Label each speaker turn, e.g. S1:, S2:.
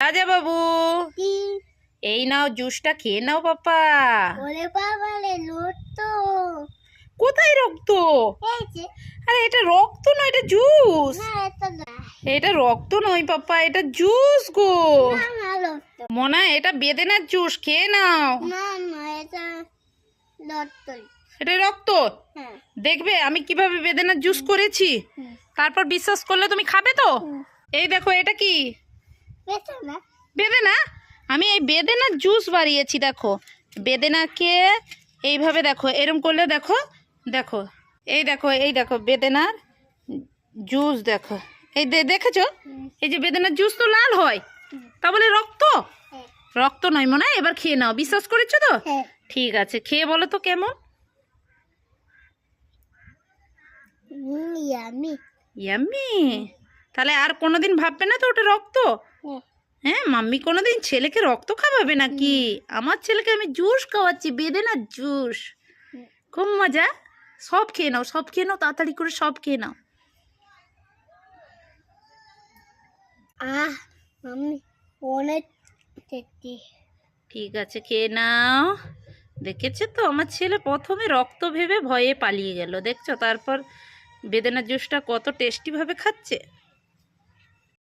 S1: রাজা বাবু,
S2: কি?
S1: এই নাও জুসটা খেয়ে নাও পাপা।
S2: ওরে বাবা রে, রক্ত!
S1: কোথায় রক্ত?
S2: এই যে।
S1: আরে এটা রক্ত নয়, এটা জুস।
S2: না, এটা না।
S1: এটা রক্ত নয় পাপা, এটা জুস গো।
S2: না, না, রক্ত।
S1: মনা, এটা বেদেনার জুস, খেয়ে নাও।
S2: না, না, এটা রক্ত।
S1: এটা রক্ত।
S2: হ্যাঁ।
S1: দেখবে আমি কিভাবে বেদেনার জুস করেছি,
S2: হুম।
S1: তারপর বিশ্বাস করলে তুমি খাবে তো।
S2: হুম।
S1: এই দেখো, এটা কি
S2: এটা না।
S1: বেদেনা। আমি এই বেদেনার জুস বানিয়েছি। দেখো বেদেনাকে এইভাবে দেখো, এরম করলে দেখো, দেখো এই দেখো, এই দেখো বেদেনার জুস দেখো। এই দেখেছো, এই যে বেদেনার জুস তো লাল হয়, তা বলে রক্ত?
S2: হ্যাঁ।
S1: রক্ত নয় মনে হয়। এবার খেয়ে নাও, বিশ্বাস করেছো তো?
S2: হ্যাঁ।
S1: ঠিক আছে, খেয়ে বলো তো কেমন।
S2: ইয়ামি।
S1: ইয়াম্মি। তাহলে আর কোনোদিন ভাববে না তো ওটা রক্ত?
S2: হ্যাঁ।
S1: হ্যাঁ, মাম্মি কোনোদিন ছেলেকে রক্ত খাওয়াবে নাকি? আমার ছেলেকে আমি জুস খাওয়াচ্ছি, বেদেনার জুস। খুব মজা। সব খেয়ে নাও, সব খেয়ে নাও, তাড়াতাড়ি করে সব খেয়ে নাও।
S2: মাম্মি, অনেক টেস্টি।
S1: ঠিক আছে, খেয়ে নাও। দেখেছো তো, আমার ছেলে প্রথমে রক্ত ভেবে ভয়ে পালিয়ে গেল, দেখছো? তারপর বেদেনার জুসটা কত টেস্টি ভাবে খাচ্ছে।